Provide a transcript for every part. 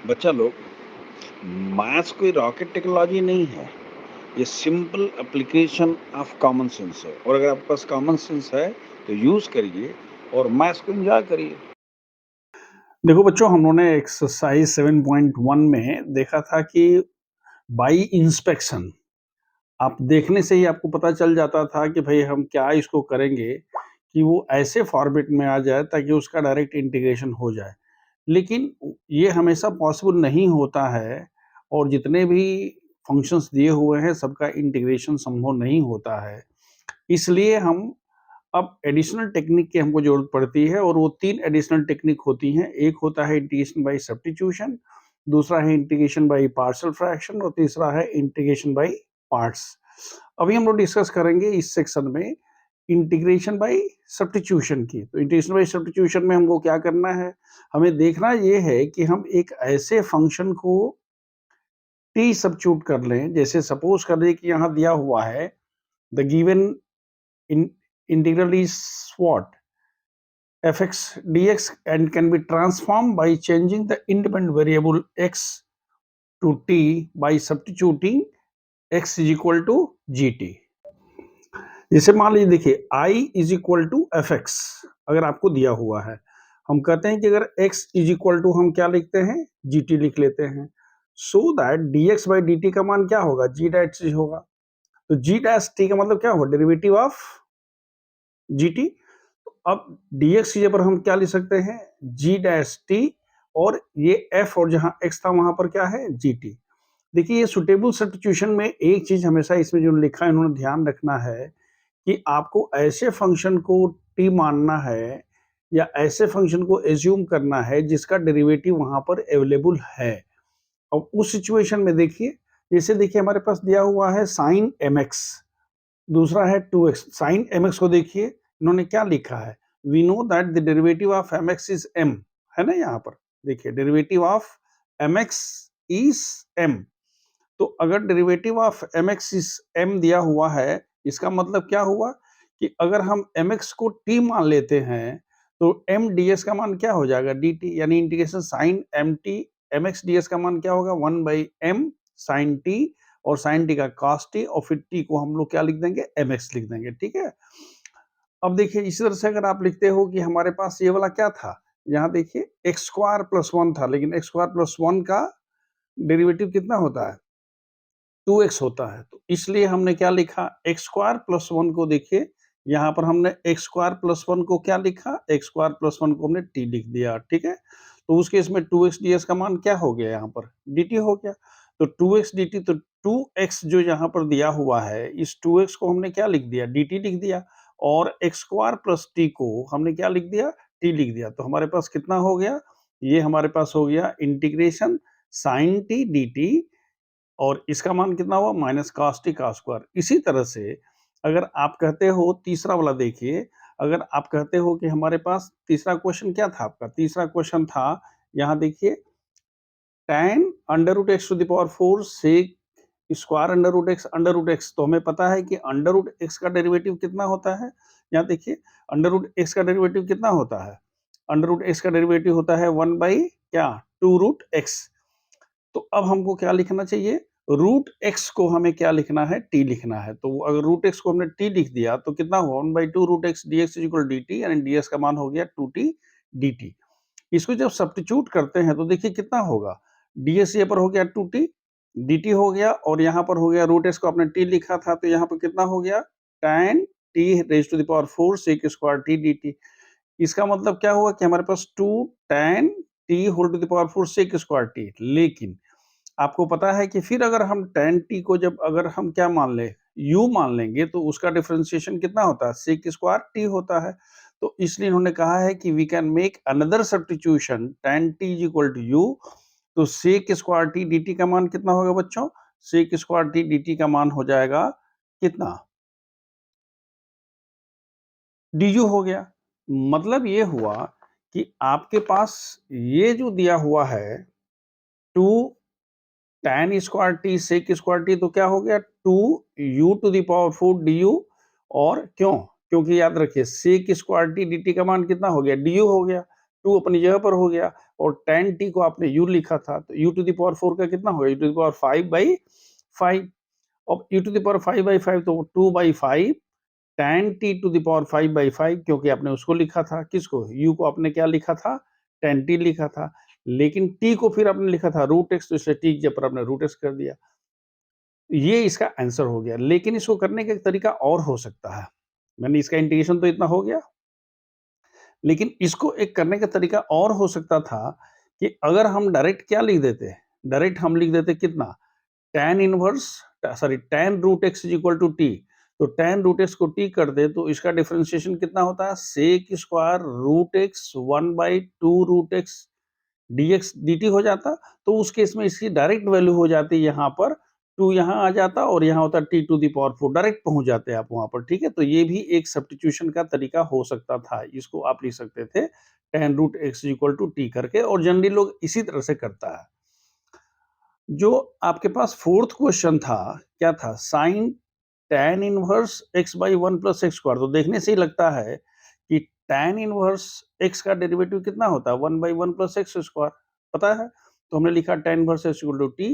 बच्चा लोग, मैथ्स कोई रॉकेट टेक्नोलॉजी नहीं है। ये simple application of common sense है और अगर आपके पास कॉमन सेंस है तो यूज करिए और मैथ्स को एंजॉय करिए। देखो बच्चों, हम लोगों ने एक्सरसाइज 7.1 में देखा था कि बाई इंस्पेक्शन आप देखने से ही आपको पता चल जाता था कि भाई हम क्या इसको करेंगे कि वो ऐसे फॉर्मेट में आ जाए ताकि उसका डायरेक्ट इंटीग्रेशन हो जाए। लेकिन ये हमेशा पॉसिबल नहीं होता है और जितने भी फंक्शंस दिए हुए हैं सबका इंटीग्रेशन संभव नहीं होता है। इसलिए हम अब एडिशनल टेक्निक की हमको ज़रूरत पड़ती है और वो 3 एडिशनल टेक्निक होती हैं। एक होता है इंटीग्रेशन बाय सब्स्टिट्यूशन, दूसरा है इंटीग्रेशन बाय पार्शियल फ्रैक्शन और तीसरा है इंटीग्रेशन बाय पार्ट्स। अभी हम लोग डिस्कस करेंगे इस सेक्शन में इंटीग्रेशन बाय सब्स्टिट्यूशन की। तो इंटीग्रेशन बाय सब्स्टिट्यूशन में हमको क्या करना है? हमें देखना ये है कि हम एक ऐसे फंक्शन को टी सब्स्टिट्यूट कर लें, जैसे सपोज़ कर लें कि यहाँ दिया हुआ है the given in integral is what? fx dx and can be transformed by changing the independent variable x to t by substituting x is equal to gt। जैसे मान लीजिए, देखिए i is equal to fx अगर आपको दिया हुआ है, हम कहते हैं कि अगर x is equal to हम क्या लिखते हैं, gt लिख लेते हैं। So that dx by dt का मान क्या होगा, g डैश t होगा। तो g डैश t का मतलब क्या होगा, डेरिवेटिव ऑफ gt। अब dx की जगह पर हम क्या लिख सकते हैं, g डैश टी, और ये f और जहां x था वहां पर क्या है, gt। देखिए, ये सुटेबल सब्स्टिट्यूशन में एक चीज हमेशा इसमें जो लिखा है इन्होंने ध्यान रखना है कि आपको ऐसे फंक्शन को t मानना है या ऐसे फंक्शन को एज्यूम करना है जिसका डेरिवेटिव वहां पर अवेलेबल है। अब उस सिचुएशन में देखिए, जैसे देखिए हमारे पास दिया हुआ है साइन mx, दूसरा है 2x। साइन mx को देखिए इन्होंने क्या लिखा है, we know that the derivative of mx is m, है ना। यहाँ पर देखिए derivative of mx is m। तो अगर derivative of mx is m दिया हुआ है, इसका मतलब क्या हुआ कि अगर हम mx को t मान लेते हैं तो m ds का मान क्या हो जाएगा, dt, यानी integration sine mt mx ds का मान क्या होगा, 1/m साइन t, और साइन टी का cos t, और फिर t को हम लोग क्या लिख देंगे, mx लिख देंगे। ठीक है। अब देखिए इसी तरह से अगर आप लिखते हो कि हमारे पास ये वाला क्या था, यहाँ देखिए एक्स स्क्वायर प्लस 1 था, लेकिन एक्स स्क्वायर प्लस 1 का डेरिवेटिव कितना होता है, 2x होता है। तो इसलिए हमने क्या लिखा, एक्स स्क्वायर प्लस 1 को देखिए, यहाँ पर हमने एक्स स्क्वायर प्लस 1 को क्या लिखा, एक्स स्क्वायर प्लस 1 को हमने t लिख दिया। ठीक है। तो उस केस में 2x ds का मान क्या हो गया, यहाँ पर dt हो गया। तो 2x dt, तो 2x जो यहाँ पर दिया हुआ है, इस 2x को हमने क्या लिख दिया, dt लिख दिया, और एक्स स्क्वायर प्लस टी को हमने क्या लिख दिया, t लिख दिया। तो हमारे पास कितना हो गया, ये हमारे पास हो गया integration sine T D T, और इसका मान कितना हुआ, माइनस कॉस टी का स्क्वायर। इसी तरह से अगर आप कहते हो तीसरा वाला देखिए, अगर आप कहते हो कि हमारे पास तीसरा क्वेश्चन क्या था, आपका तीसरा क्वेश्चन था, यहाँ देखिए tan under root X to the power 4 sec square under root X under root X. तो हमें पता है कि अंडर रूट एक्स का डेरिवेटिव कितना होता है, यहाँ देखिए अंडर रूट एक्स का डेरिवेटिव कितना होता है, अंडर रूट एक्स का डेरिवेटिव होता है 1 बाई क्या, 2 रूट एक्स। तो अब हमको क्या लिखना चाहिए, रूट एक्स को हमें क्या लिखना है, टी लिखना है। तो अगर रूट एक्स को हमने टी लिख दिया तो कितना हुआ, 1/2 root X D X equal D T, यानी डी एक्स का मान हो गया 2t dt। इसको जब सब्स्टिट्यूट करते हैं तो देखिए कितना होगा, डी एक्स ये पर हो गया 2t dt हो गया, और यहाँ पर हो गया रूट एक्स को आपने t लिखा था तो यहाँ पर कितना हो गया, tan t raise to the power 4 sec square t dt। इसका मतलब क्या हुआ कि हमारे पास 2 tan t whole to the power 4 sec square t। लेकिन आपको पता है कि फिर अगर हम tan t को जब अगर हम क्या मान ले, u मान लेंगे, तो उसका डिफरेंशिएशन कितना होता है, sec स्क्वायर t होता है। तो इसलिए इन्होंने कहा है कि we can make another substitution tan t is equal to u। तो sec स्क्वायर t dt का मान कितना होगा बच्चों, sec स्क्वायर t dt का मान हो जाएगा कितना, du हो गया। मतलब ये हुआ कि आपके पास ये जो दिया हुआ है 2 tan square T sec square T, तो क्या हो गया 2u to the power 4 du। और क्यों, क्योंकि याद रखिए सेक स्क्वायर टी dt का मान कितना हो गया, du हो गया, 2 अपनी जगह पर हो गया, और tan t को आपने u लिखा था, तो u टू द पावर 4 का कितना होगा, u टू द पावर 5/5। अब u टू द पावर 5/5 तो 2/5 tan t to the power 5/5, क्योंकि आपने उसको लिखा था, किसको, u को आपने क्या लिखा था, tan t लिखा था, लेकिन t को फिर आपने लिखा था √x, तो इसलिए t की जगह पर आपने √x कर दिया। ये इसका आंसर हो गया, लेकिन इसको करने का एक तरीका और हो सकता है। मैंने इसका इंटीग्रेशन तो इतना हो गया, लेकिन इसको एक करने का तरीका और हो सकता था कि अगर हम डायरेक्ट क्या लिख देते, डायरेक्ट हम लिख देते कितना, tan inverse, sorry tan √x is equal to t। तो tan √x को t कर दे तो इसका डिफरेंशिएशन कितना होता है, sec square √x 1/2 √x dx dt हो जाता। तो उस केस में इसकी डायरेक्ट वैल्यू हो जाती, यहाँ पर 2 यहाँ आ जाता और यहाँ होता t to the power 4, direct पहुंच जाते आप वहां पर, ठीक है। तो ये भी एक सब्स्टिट्यूशन का तरीका हो सकता था, इसको आप लिख सकते थे tan √x equal to t करके, और जनरली लोग इसी तरह से करता है। जो आपके पास फोर्थ क्वेश्चन था, क्या था, sine tan inverse x/1 plus X square. तो देखने से ही लगता है कि tan इनवर्स x का डेरिवेटिव कितना होता है, 1/1 प्लस एक्स स्क्वायर, पता है। तो हमने लिखा tan inverse x equal to t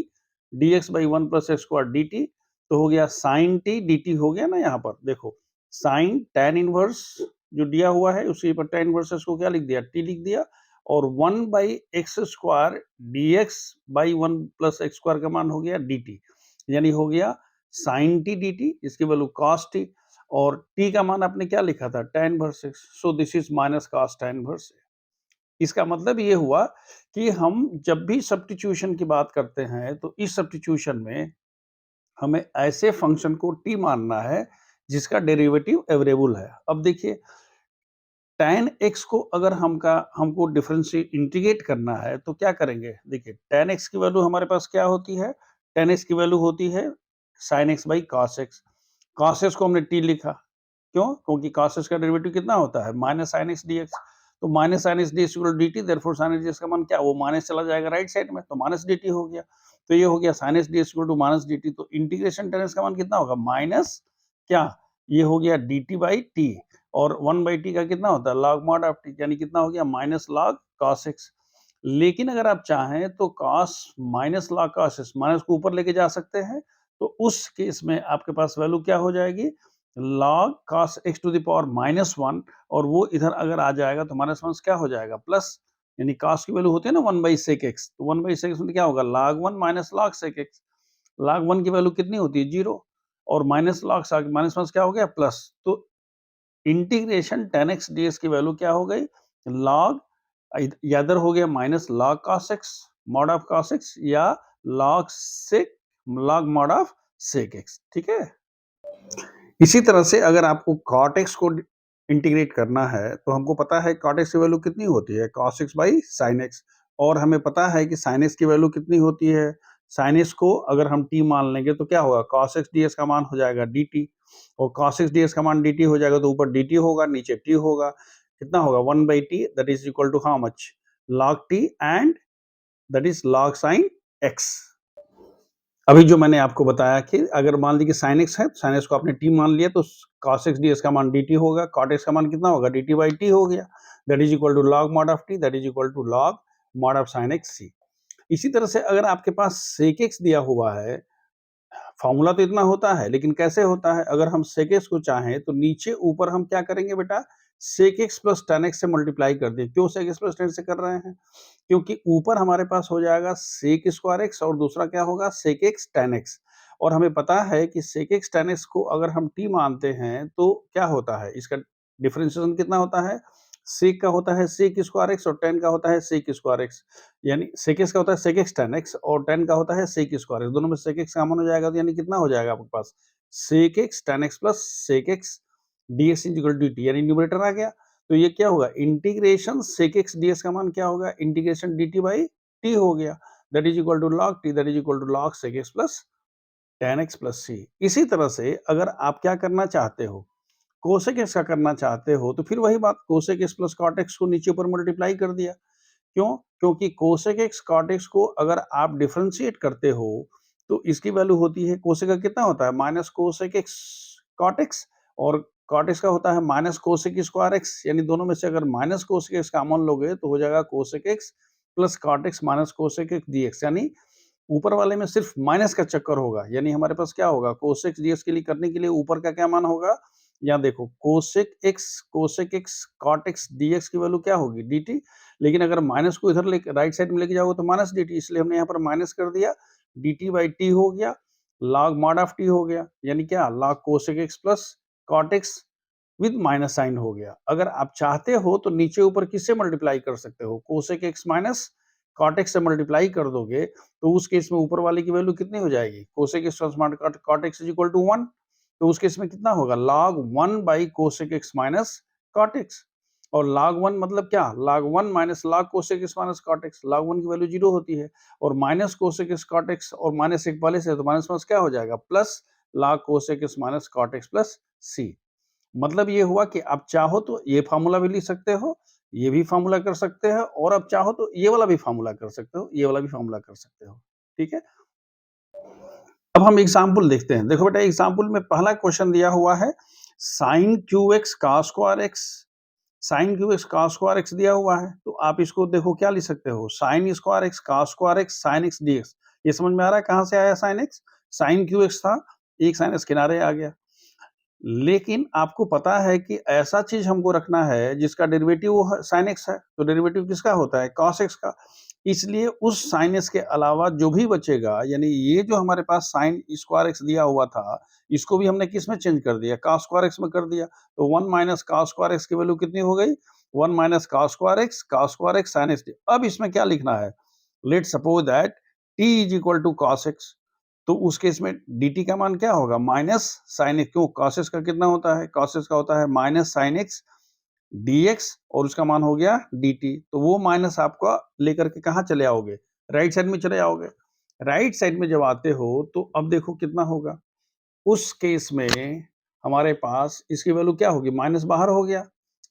dx/1 plus X square dt। तो हो गया साइन t dt, हो गया ना, यहाँ पर देखो साइन tan इनवर्स जो दिया हुआ है उसी पर tan इनवर्स को क्या लिख दिया, t लिख दिया, और 1/x square dx/1 plus X square का मान हो गया dt, यानी हो गया साइन टी डी टी, इसकी वैल्यू कॉस टी, और टी का मान आपने क्या लिखा था, tan inverse x, so this is minus cos tan inverse. इसका मतलब ये हुआ कि हम जब भी सब्स्टिट्यूशन की बात करते हैं तो इस सब्स्टिट्यूशन में हमें ऐसे फंक्शन को t मानना है जिसका डेरिवेटिव अवेलेबल है। अब देखिए tan x को अगर हमको डिफरेंशिएट इंटीग्रेट करना है तो क्या करेंगे, देखिए tan x की वैल्यू हमारे पास क्या होती है, tan x की वैल्यू होती है sin x by cos x। cos x को हमने t लिखा, क्यों, क्योंकि cos x का डेरिवेटिव कितना होता है, माइनस sin x dx। तो minus sin x dx equal dt, therefore sin x dx का मान क्या, वो माइनस चला जाएगा राइट साइड में, तो माइनस dt हो गया। तो ये हो गया sin x dx equal to minus dt। तो इंटीग्रेशन tan x का मान कितना होगा, माइनस क्या, ये हो गया dt बाई t, और 1/t का कितना होता है, log mod ऑफ t, यानी कितना हो गया, माइनस log cos x। लेकिन अगर आप चाहें तो cos minus log cos x, minus को ऊपर लेके जा सकते हैं, तो उस केस में आपके पास वैल्यू क्या हो जाएगी, log cos x to the power -1, और वो इधर अगर आ जाएगा तो माइनस वन क्या हो जाएगा, प्लस, यानी cos की वैल्यू होती है ना 1/sec x, तो 1/sec में क्या होगा, log 1 minus log sec x। log 1 की वैल्यू कितनी होती है, 0, और माइनस log माइनस वन क्या हो गया, प्लस। तो इंटीग्रेशन tan x dx की वैल्यू क्या हो गई, log, इधर हो गया minus log cos x mod of cos x, या log sec log mod of sec x, ठीक है। इसी तरह से अगर आपको cot x को इंटीग्रेट करना है तो हमको पता है cot x की वैल्यू कितनी होती है, cos x by sin x, और हमें पता है कि sin x की वैल्यू कितनी होती है, sin x को अगर हम t मान लेंगे तो क्या होगा, cos x dx का मान हो जाएगा dt, और cos x dx का मान dt हो जाएगा तो ऊपर dt होगा नीचे t होगा, कितना होगा 1/t, that is equal to how much, log t, and that is log sin x। अभी जो मैंने आपको बताया कि अगर मान लीजिए sin x है, sin x को आपने t मान लिया, तो cos x dx का मान dt होगा, cot x का मान कितना होगा, dt बाई t हो गया, that is equal to log mod of t, that is equal to log mod of sin x c। इसी तरह से अगर आपके पास sec x दिया हुआ है, फॉर्मूला तो इतना होता है, लेकिन कैसे होता है, अगर हम sec x को चाहें तो नीचे ऊपर हम क्या करेंगे बेटा, sec x plus tan x से मल्टीप्लाई कर दें। क्यों sec x प्लस tan से कर रहे हैं, क्योंकि ऊपर हमारे पास हो जाएगा sec स्क्वायर x, और दूसरा क्या होगा, sec x tan x, और हमें पता है कि sec x tan x को अगर हम t मानते हैं तो क्या होता है, इसका डिफरेंशिएशन कितना होता है, sec का होता है sec स्क्वायर x, और tan का होता है sec स्क्वायर x, यानी sec x का होता है sec x tan x, और tan का होता है sec स्क्वायर x, दोनों में sec x कॉमन हो जाएगा, तो यानी कितना हो जाएगा आपके पास, sec x tan x plus sec x dx equal to dt, यानी न्यूमरेटर आ गया। तो ये क्या होगा, इंटीग्रेशन sec x dx का मान क्या होगा, इंटीग्रेशन dt बाई t हो गया, that is equal to log t, that is equal to log sec x plus tan x plus c। इसी तरह से अगर आप क्या करना चाहते हो, कोसेक एक्स का करना चाहते हो, तो फिर वही बात, cosec x plus cot x को नीचे ऊपर मल्टीप्लाई कर दिया। क्यों, क्योंकि कोसेक एक्स कॉट एक्स को अगर आप डिफरेंशिएट करते हो तो इसकी वैल्यू होती है, कोसेक का कितना होता है, minus cosec x cot x, और कॉट एक्स का होता है माइनस कोसेक स्क्वायर एक्स, यानी दोनों में से अगर माइनस कोसेक एक्स कॉमन लोगे तो हो जाएगा cosec x plus cot x minus cosec x dx, यानी ऊपर वाले में सिर्फ माइनस का चक्कर होगा, यानी हमारे पास क्या होगा, कोसेक डीएक्स के लिए करने के लिए ऊपर का क्या मान होगा, यहाँ देखो cosec x cot x dx की वैल्यू क्या होगी, dt, लेकिन अगर माइनस को इधर लेके राइट साइड में लेके जाओगे तो माइनस dt, इसलिए हमने यहाँ पर माइनस कर दिया, dt बाई टी हो गया, log mod ऑफ टी हो गया, यानी क्या, log cosec x plus cot x with minus sign हो गया। अगर आप चाहते हो तो नीचे ऊपर किससे मल्टीप्लाई कर सकते हो, cosec x minus cot x से मल्टीप्लाई कर दोगे तो उस केस में ऊपर वाले की वैल्यू कितनी हो जाएगी, cosec x plus cot x is equal to 1, तो उस केस में कितना होगा, log 1 by cosec x minus cot x, और log 1 मतलब क्या, log 1 minus log cosec x minus cot x, log 1 की वैल्यू 0 होती है, और minus cosec x cot x और माइनस एक पहले से, तो माइनस माइनस क्या हो जाएगा, plus log cosec x minus cot x plus सी। मतलब ये हुआ कि आप चाहो तो ये फार्मूला भी लिख सकते हो, ये भी फार्मूला कर सकते हो, और आप चाहो तो ये वाला भी फार्मूला कर सकते हो, ये वाला भी फार्मूला कर सकते हो, ठीक है। अब हम एग्जाम्पल देखते हैं। देखो बेटा, एग्जाम्पल में पहला क्वेश्चन दिया हुआ है साइन क्यू एक्स का square x, sine cube x का स्क्वायर एक्स दिया हुआ है, तो आप इसको देखो क्या लिख सकते हो, साइन स्क्वायर एक्स का square x sine x D x. ये समझ में आ रहा है कहाँ से आया sine x, sine cube x था, एक साइन एक्स किनारे आ गया, लेकिन आपको पता है कि ऐसा चीज हमको रखना है जिसका डेरिवेटिव साइन एक्स है, तो डेरिवेटिव किसका होता है, कॉस एक्स का, इसलिए उस साइन एक्स के अलावा जो भी बचेगा, यानी ये जो हमारे पास साइन स्क्वायर एक्स दिया हुआ था, इसको भी हमने किस में चेंज कर दिया, कॉस स्क्वायर एक्स में कर दिया, तो 1 माइनस कॉस स्क्वायर एक्स की वैल्यू कितनी हो गई, 1 minus cos square x sine x. अब इसमें क्या लिखना है, let suppose that t is equal to cos x, तो उस केस में dt का मान क्या होगा, माइनस साइन एक्स, क्यों, cos x का कितना होता है, cos x का होता है माइनस साइन एक्स dx, और उसका मान हो गया dt, तो वो माइनस आपका लेकर के कहाँ चले आओगे, राइट साइड में चले आओगे। राइट साइड में जब आते हो तो अब देखो कितना होगा, उस केस में हमारे पास इसकी वैल्यू क्या होगी, माइनस बाहर हो गया,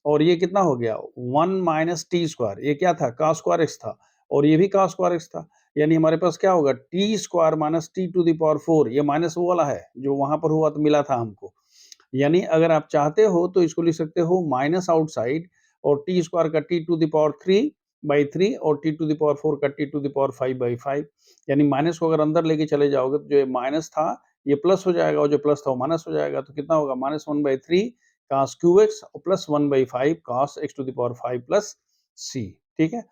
और ये कितना हो गया, 1 माइनस टी स्क्वायर, ये क्या था, कॉस स्क्वायर एक्स था, और ये भी कॉस स्क्वायर एक्स था, यानी हमारे पास क्या होगा, t square minus t to the power 4, ये माइनस वो वाला है जो वहां पर हुआ तो मिला था हमको, यानी अगर आप चाहते हो तो इसको लिख सकते हो माइनस आउटसाइड, और टी स्क्वायर का टी टू द पावर 3/3 और टी टू द पावर 4 का टी टू द पावर 5/5, यानी माइनस को अगर अंदर लेके चले जाओगे तो जो माइनस था ये प्लस हो जाएगा, और जो प्लस था वो माइनस हो जाएगा, तो कितना होगा, माइनस 1/3 cos क्यू एक्स और plus 1/5 cos x to the power 5 plus C, ठीक है।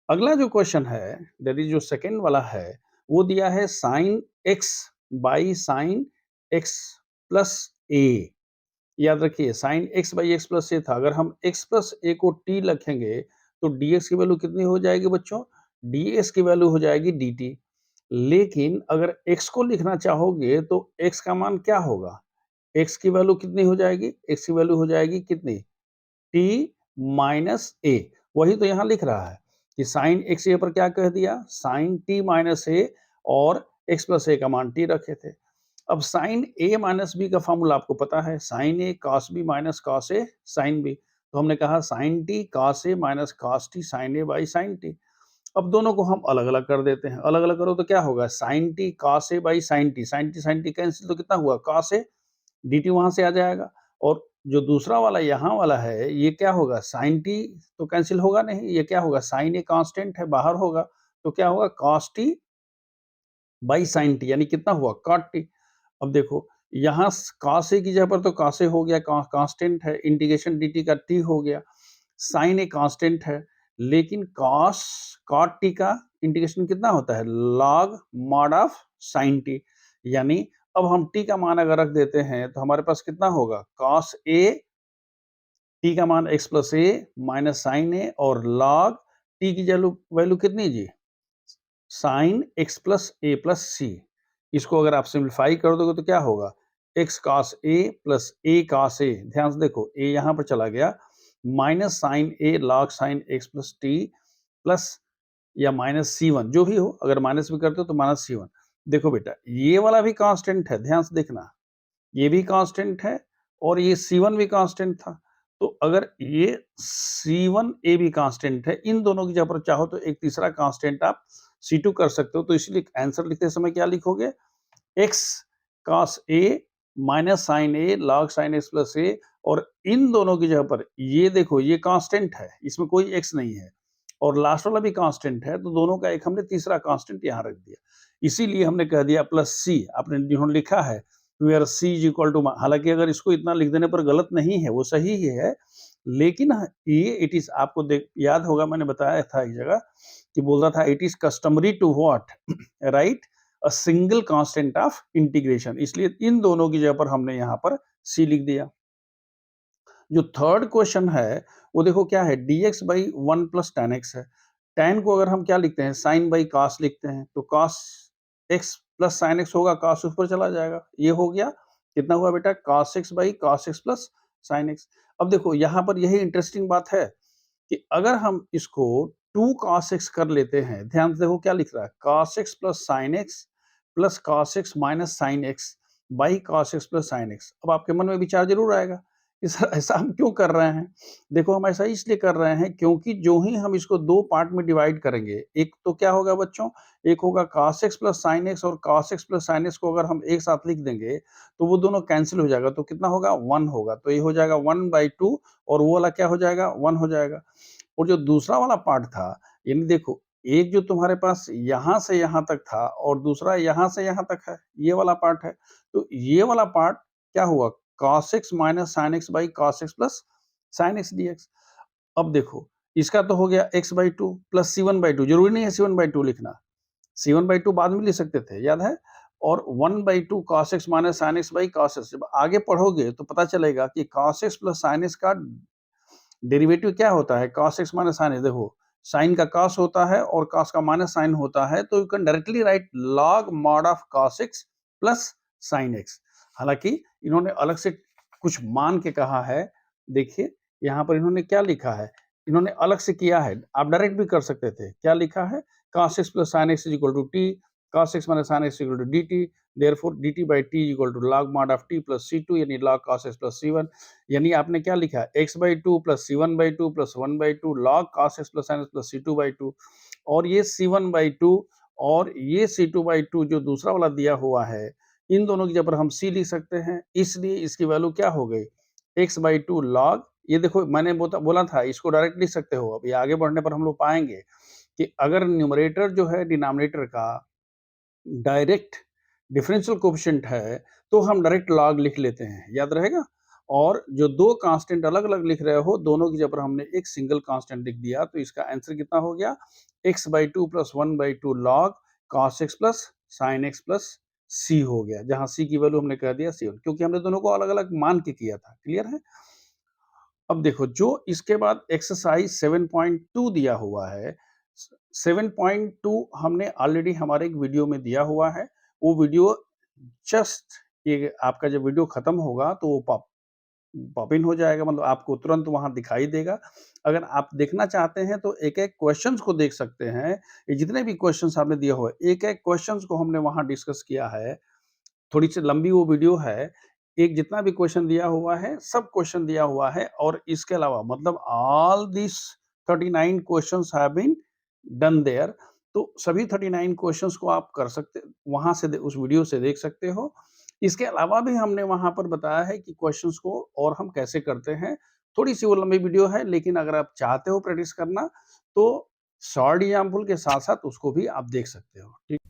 अगला जो क्वेश्चन है, दैट इज जो सेकंड वाला है, वो दिया है sine x by sine x plus A. याद रखिए sine x by x plus A था, अगर हम एक्स प्लस ए को टी रखेंगे तो dx की वैल्यू कितनी हो जाएगी बच्चों, dx की वैल्यू हो जाएगी dt, लेकिन अगर x को लिखना चाहोगे तो x का मान क्या होगा, x की वैल्यू कितनी हो जाएगी, x की वैल्यू हो जाएगी कितनी, t माइनस ए, वही तो यहाँ लिख रहा है कि साइन एक्स ए पर क्या कह दिया, साइन t माइनस ए, और x प्लस ए का मान t रखे थे। अब साइन ए माइनस बी का फॉर्मूला आपको पता है, sine A cos B minus cos A sine B, तो हमने कहा sine t cos A minus cos t sine A by sine t. अब दोनों को हम अलग अलग कर देते हैं, अलग अलग करो तो क्या होगा, sine t cos A by sine t, sine t cancel, तो कितना हुआ, कॉस ए, डी टी वहां से आ जाएगा, और जो दूसरा वाला यहाँ वाला है ये क्या होगा, साइन टी तो कैंसिल होगा नहीं, ये क्या होगा, साइन ए कांस्टेंट है बाहर होगा, तो क्या होगा, cos T by sine T, यानी कितना हुआ, कॉट टी। अब देखो यहाँ cos a की जगह पर तो cos a हो गया, कांस्टेंट है, इंटीग्रेशन dt का t हो गया, साइन ए कांस्टेंट है, लेकिन cot t का इंटीग्रेशन कितना होता है, log mod of sin t, यानी अब हम t का मान अगर रख देते हैं तो हमारे पास कितना होगा, cos a, t का मान x plus A minus sine A, और log t की वैल्यू कितनी जी, sine x plus A plus C, इसको अगर आप सिंप्लीफाई कर दोगे तो क्या होगा, x cos A plus A cos A, ध्यान से देखो ए यहां पर चला गया, minus sine A log sine x plus T plus या माइनस C1, जो भी हो, अगर माइनस भी करते हो तो माइनस C1। देखो बेटा ये वाला भी कांस्टेंट है, ध्यान से देखना, ये भी कांस्टेंट है और ये C1 भी कांस्टेंट था, तो अगर ये C1 ए भी कांस्टेंट है, इन दोनों की जगह पर चाहो तो एक तीसरा कांस्टेंट आप C2 कर सकते हो, तो इसलिए आंसर लिखते समय क्या लिखोगे, x cos a minus sine A log sine x plus A, और इन दोनों की जगह पर ये देखो ये कांस्टेंट है, इसमें कोई x नहीं है, और लास्ट वाला भी कांस्टेंट है, तो दोनों का एक हमने तीसरा कांस्टेंट यहाँ रख दिया। इसीलिए हमने कह दिया प्लस सी, आपने जिन्होंने लिखा है where C is equal to, हालांकि अगर इसको इतना लिख देने पर गलत नहीं है, वो सही ही है, लेकिन ये इट इज, आपको देख याद होगा मैंने बताया था एक जगह कि बोल रहा था it is customary to what, right a single constant of integration, इसलिए इन दोनों की जगह पर हमने यहाँ पर सी लिख दिया। जो थर्ड क्वेश्चन है वो देखो क्या है, dx by 1 plus ten x है। टेन को अगर हम क्या लिखते हैं, साइन बाई कास लिखते हैं, तो कास एक्स प्लस साइन एक्स होगा, कास ऊपर चला जाएगा, ये हो गया। कितना हुआ बेटा, cos x by cos x plus sine x. अब देखो यहाँ पर यही इंटरेस्टिंग बात है कि अगर हम इसको 2 cos x कर लेते हैं, ध्यान से देखो क्या लिख रहा है, cos x plus sine x plus cos x minus sine x by cos x plus sine x. अब आपके मन में विचार जरूर आएगा कि सर ऐसा हम क्यों कर रहे हैं। देखो हम ऐसा इसलिए कर रहे हैं क्योंकि जो ही हम इसको दो पार्ट में डिवाइड करेंगे, एक तो क्या होगा बच्चों, एक होगा cos x plus sine x, और cos x plus sine x को अगर हम एक साथ लिख देंगे तो वो दोनों कैंसिल हो जाएगा, तो कितना होगा, 1 होगा, तो ये हो जाएगा 1/2, और वो वाला क्या हो जाएगा, 1 हो जाएगा। और जो दूसरा वाला पार्ट था, यानी देखो एक जो तुम्हारे पास यहाँ से यहाँ तक था और दूसरा यहाँ से यहाँ तक है, ये वाला पार्ट है, तो ये वाला पार्ट क्या हुआ, cos x minus sine x by cos x plus sine x dx। अब देखो इसका तो हो गया x/2 प्लस c1/2, जरूरी नहीं है c1/2 लिखना, c1/2 बाद में लिख सकते थे, याद है। और 1/2 cos x minus sine x by cos x, जब आगे पढ़ोगे तो पता चलेगा कि cos x plus sine x का डेरिवेटिव क्या होता है, cos x माइनस साइन, देखो साइन का cos होता है और cos का माइनस साइन होता है, तो you can directly right log mod of cos x plus sign x। हालांकि इन्होंने अलग से कुछ मान के कहा है, देखिए यहाँ पर इन्होंने क्या लिखा है, इन्होंने अलग से किया है, आप डायरेक्ट भी कर सकते थे, क्या लिखा है, cos x plus sine x is equal to t, cos x minus sine x is equal to dt, therefore dt by t equal to log mod of t plus c2 यानी log cos x plus c1। यानी आपने क्या लिखा है, x/2 plus c1/2 plus 1/2 log cos x plus sine x plus c2/2, और ये c1/2 और ये c2/2 जो दूसरा वाला दिया हुआ है, इन दोनों की जगह पर हम c लिख सकते हैं, इसलिए इसकी वैल्यू क्या हो गई, x/2 log, ये देखो मैंने बोला था इसको डायरेक्ट लिख सकते हो, अब ये आगे बढ़ने पर हम लोग पाएंगे कि अगर न्यूमरेटर जो है डिनोमिनेटर का डायरेक्ट डिफरेंशियल कोएफिशिएंट है, तो हम डायरेक्ट लॉग लिख लेते हैं, याद रहेगा। और जो दो कांस्टेंट अलग-अलग लिख रहे हो, दोनों की जगह पर हमने एक सिंगल कांस्टेंट लिख दिया, तो इसका आंसर कितना हो गया, x/2 plus 1/2 log cos x plus sin x plus c हो गया, जहां c की वैल्यू हमने कह दिया c1, क्योंकि हमने दोनों को अलग-अलग मान के किया था। क्लियर है। अब देखो जो इसके बाद एक्सरसाइज 7.2 दिया हुआ है, 7.2 हमने ऑलरेडी हमारे एक वीडियो में दिया हुआ है, वो वीडियो जस्ट, ये आपका जब वीडियो खत्म होगा तो वो पॉप इन हो जाएगा, मतलब आपको तुरंत वहां दिखाई देगा। अगर आप देखना चाहते हैं तो एक एक क्वेश्चंस को देख सकते हैं, ये जितने भी क्वेश्चंस आपने दिए हुए, एक एक क्वेश्चंस को हमने वहां डिस्कस किया है, थोड़ी सी लंबी वो वीडियो है, एक जितना भी क्वेश्चन दिया हुआ है, सब क्वेश्चन दिया हुआ है, और इसके अलावा मतलब all this 39 questions have been done there, तो सभी 39 क्वेश्चंस को आप कर सकते, वहां से उस वीडियो से देख सकते हो। इसके अलावा भी हमने वहां पर बताया है कि क्वेश्चंस को और हम कैसे करते हैं, थोड़ी सी वो लंबी वीडियो है, लेकिन अगर आप चाहते हो प्रैक्टिस करना तो शॉर्ट एग्जाम्पल के साथ साथ उसको भी आप देख सकते हो। ठीक।